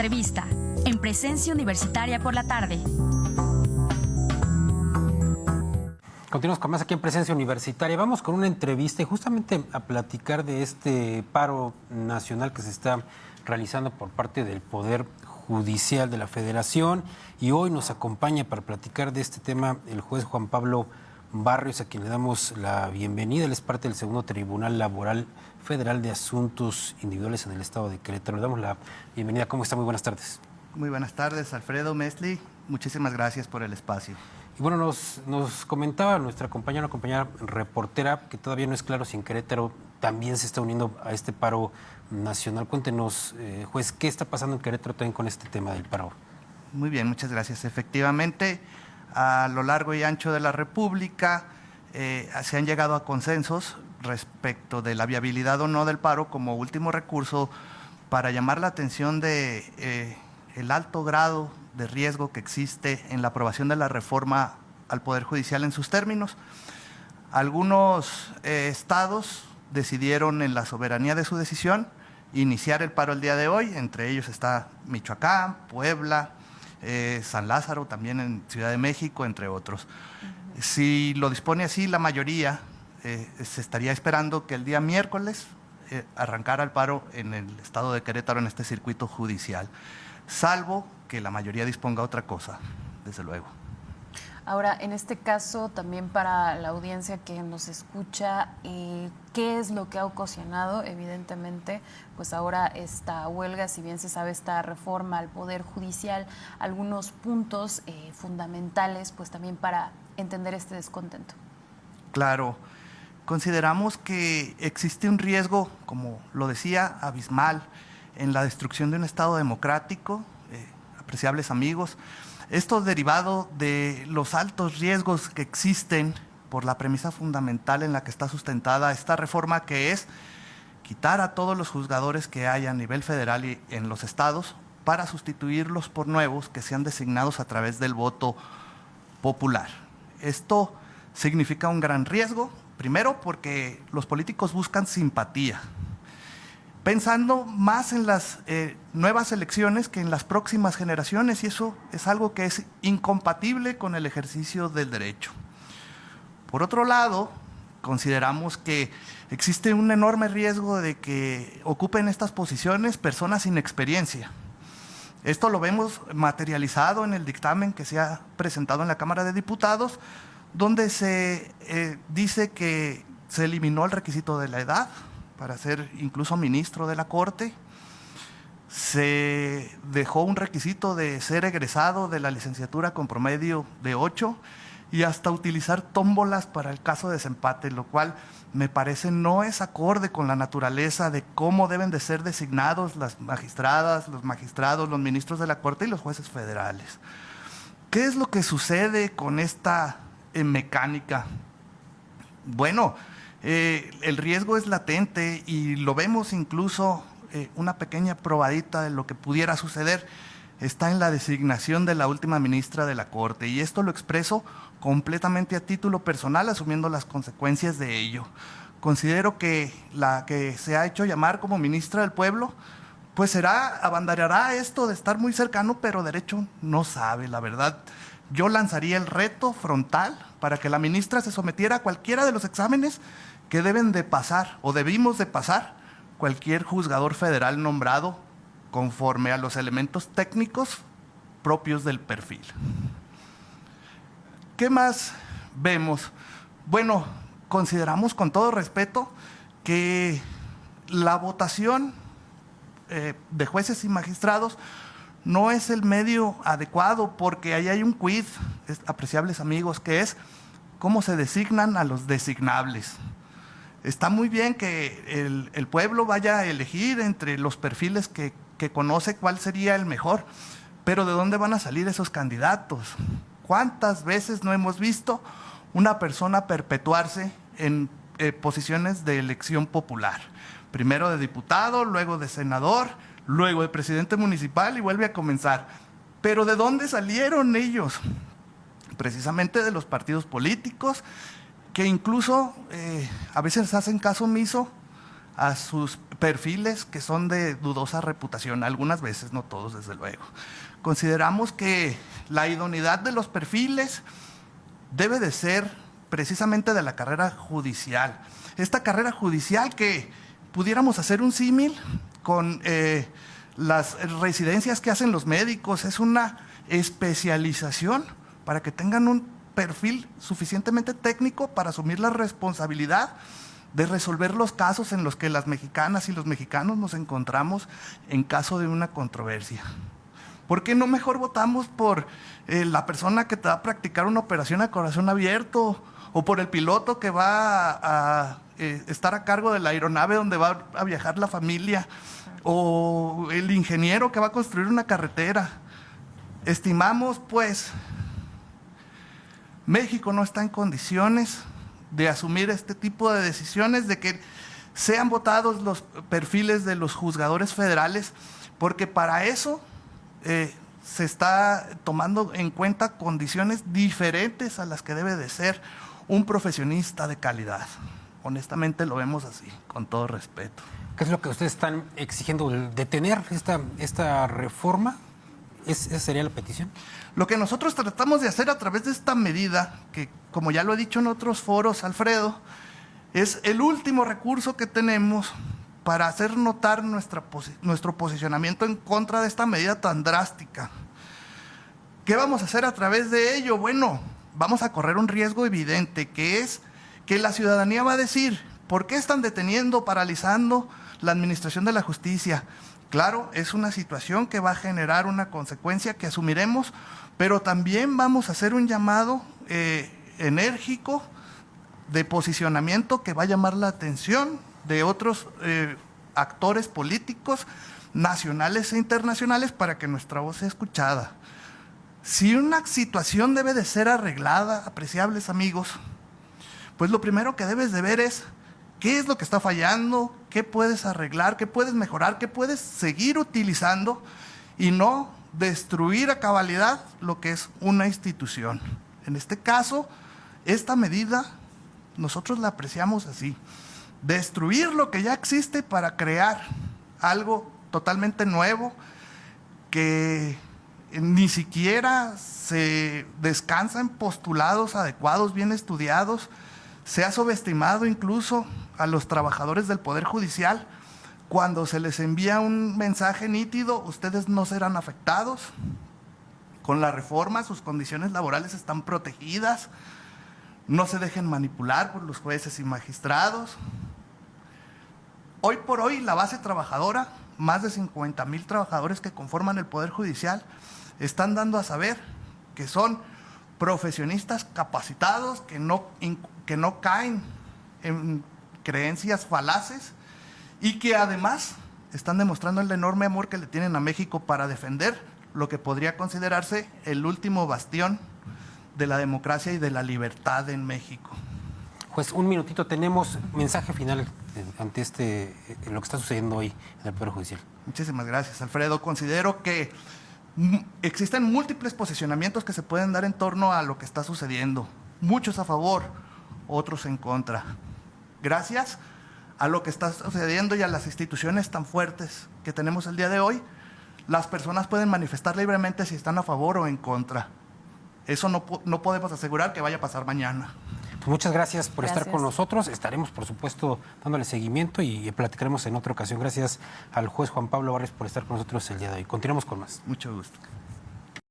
entrevista, en Presencia Universitaria por la tarde. Continuamos con más aquí en Presencia Universitaria. Vamos con una entrevista y justamente a platicar de este paro nacional que se está realizando por parte del Poder Judicial de la Federación. Y hoy nos acompaña para platicar de este tema el juez Juan Pablo Barrios, a quien le damos la bienvenida. Él es parte del Segundo Tribunal Laboral Federal de Asuntos Individuales en el Estado de Querétaro. Le damos la bienvenida. ¿Cómo está? Muy buenas tardes. Muy buenas tardes, Alfredo Mesli. Muchísimas gracias por el espacio. Y bueno, nos comentaba nuestra compañera reportera que todavía no es claro si en Querétaro también se está uniendo a este paro nacional. Cuéntenos, juez, ¿qué está pasando en Querétaro también con este tema del paro? Muy bien, muchas gracias. Efectivamente, a lo largo y ancho de la República se han llegado a consensos respecto de la viabilidad o no del paro como último recurso para llamar la atención de el alto grado de riesgo que existe en la aprobación de la reforma al Poder Judicial en sus términos. Algunos estados decidieron, en la soberanía de su decisión, iniciar el paro el día de hoy. Entre ellos está Michoacán, Puebla, San Lázaro, también en Ciudad de México, entre otros. Si lo dispone así la mayoría, se estaría esperando que el día miércoles arrancara el paro en el estado de Querétaro, en este circuito judicial, salvo que la mayoría disponga otra cosa, desde luego. Ahora, en este caso, también para la audiencia que nos escucha, ¿qué es lo que ha ocasionado, evidentemente, pues ahora esta huelga, si bien se sabe esta reforma al Poder Judicial, algunos puntos fundamentales, pues también para entender este descontento? Claro, consideramos que existe un riesgo, como lo decía, abismal, en la destrucción de un Estado democrático, apreciables amigos. Esto derivado de los altos riesgos que existen por la premisa fundamental en la que está sustentada esta reforma, que es quitar a todos los juzgadores que hay a nivel federal y en los estados para sustituirlos por nuevos que sean designados a través del voto popular. Esto significa un gran riesgo, primero porque los políticos buscan simpatía, pensando más en las nuevas elecciones que en las próximas generaciones, y eso es algo que es incompatible con el ejercicio del derecho. Por otro lado, consideramos que existe un enorme riesgo de que ocupen estas posiciones personas sin experiencia. Esto lo vemos materializado en el dictamen que se ha presentado en la Cámara de Diputados, donde se dice que se eliminó el requisito de la edad para ser incluso ministro de la Corte. Se dejó un requisito de ser egresado de la licenciatura con promedio de 8 y hasta utilizar tómbolas para el caso de desempate, lo cual me parece no es acorde con la naturaleza de cómo deben de ser designados las magistradas, los magistrados, los ministros de la Corte y los jueces federales. ¿Qué es lo que sucede con esta mecánica? Bueno, el riesgo es latente y lo vemos incluso, una pequeña probadita de lo que pudiera suceder está en la designación de la última ministra de la Corte, y esto lo expreso completamente a título personal, asumiendo las consecuencias de ello. Considero que la que se ha hecho llamar como ministra del pueblo, pues abanderará esto de estar muy cercano, pero derecho no sabe, la verdad. Yo lanzaría el reto frontal para que la ministra se sometiera a cualquiera de los exámenes que deben de pasar o debimos de pasar cualquier juzgador federal nombrado conforme a los elementos técnicos propios del perfil. ¿Qué más vemos? Bueno, consideramos con todo respeto que la votación de jueces y magistrados no es el medio adecuado, porque ahí hay un quiz, apreciables amigos, que es cómo se designan a los designables. Está muy bien que el pueblo vaya a elegir entre los perfiles que conoce cuál sería el mejor, pero ¿de dónde van a salir esos candidatos? ¿Cuántas veces no hemos visto una persona perpetuarse en posiciones de elección popular? Primero de diputado, luego de senador, luego de presidente municipal y vuelve a comenzar. ¿Pero de dónde salieron ellos? Precisamente de los partidos políticos, que incluso a veces hacen caso omiso a sus perfiles que son de dudosa reputación, algunas veces, no todos desde luego. Consideramos que la idoneidad de los perfiles debe de ser precisamente de la carrera judicial. Esta carrera judicial que pudiéramos hacer un símil con las residencias que hacen los médicos, es una especialización para que tengan un perfil suficientemente técnico para asumir la responsabilidad de resolver los casos en los que las mexicanas y los mexicanos nos encontramos en caso de una controversia. ¿Por qué no mejor votamos por la persona que te va a practicar una operación a corazón abierto, o por el piloto que va a estar a cargo de la aeronave donde va a viajar la familia, o el ingeniero que va a construir una carretera? Estimamos, pues, México no está en condiciones de asumir este tipo de decisiones, de que sean votados los perfiles de los juzgadores federales, porque para eso se está tomando en cuenta condiciones diferentes a las que debe de ser un profesionista de calidad. Honestamente lo vemos así, con todo respeto. ¿Qué es lo que ustedes están exigiendo? ¿Detener esta reforma? ¿Esa sería la petición? Lo que nosotros tratamos de hacer a través de esta medida, que como ya lo he dicho en otros foros, Alfredo, es el último recurso que tenemos para hacer notar nuestro posicionamiento en contra de esta medida tan drástica. ¿Qué vamos a hacer a través de ello? Bueno, vamos a correr un riesgo evidente, que es que la ciudadanía va a decir: ¿por qué están deteniendo, paralizando la administración de la justicia? Claro, es una situación que va a generar una consecuencia que asumiremos, pero también vamos a hacer un llamado enérgico de posicionamiento que va a llamar la atención de otros actores políticos nacionales e internacionales para que nuestra voz sea escuchada. Si una situación debe de ser arreglada, apreciables amigos, pues lo primero que debes de ver es qué es lo que está fallando, qué puedes arreglar, qué puedes mejorar, qué puedes seguir utilizando, y no destruir a cabalidad lo que es una institución. En este caso, esta medida nosotros la apreciamos así: destruir lo que ya existe para crear algo totalmente nuevo que ni siquiera se descansa en postulados adecuados, bien estudiados. Se ha subestimado incluso a los trabajadores del Poder Judicial. Cuando se les envía un mensaje nítido: ustedes no serán afectados. Con la reforma sus condiciones laborales están protegidas. No se dejen manipular por los jueces y magistrados. Hoy por hoy la base trabajadora, más de 50,000 trabajadores que conforman el Poder Judicial, están dando a saber que son profesionistas capacitados, que no caen en creencias falaces, y que además están demostrando el enorme amor que le tienen a México para defender lo que podría considerarse el último bastión de la democracia y de la libertad en México. Juez, un minutito, tenemos mensaje final ante lo que está sucediendo hoy en el Poder Judicial. Muchísimas gracias, Alfredo. Considero que existen múltiples posicionamientos que se pueden dar en torno a lo que está sucediendo. Muchos a favor, otros en contra. Gracias a lo que está sucediendo y a las instituciones tan fuertes que tenemos el día de hoy, las personas pueden manifestar libremente si están a favor o en contra. Eso no podemos asegurar que vaya a pasar mañana. Pues muchas gracias por estar con nosotros. Estaremos, por supuesto, dándole seguimiento y platicaremos en otra ocasión. Gracias al juez Juan Pablo Barrios por estar con nosotros el día de hoy. Continuamos con más. Mucho gusto.